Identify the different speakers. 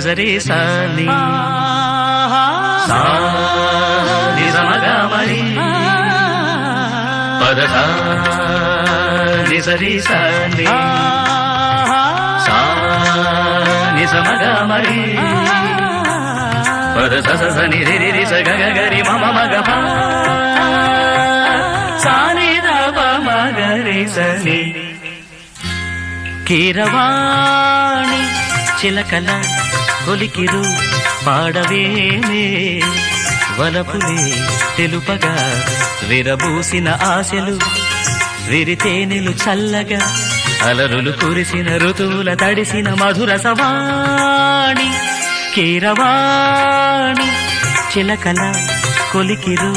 Speaker 1: నిజరే సాని నిజమగా మరి పదహ నిజరే సాని నిజమగా మరి పద స నిరి రి స గ గరి మమ మగ సాని ద ప మగరి సని కీరవాణి చిలకల కొలికిరు పాడవేమే వలపులే తెలుపగా విరబూసిన ఆశలు విరితేనెలు చల్లగా అలరులు కురిసిన ఋతువుల తడిసిన మధుర సవాణి కీరవాణి చిలకల కొలికిరు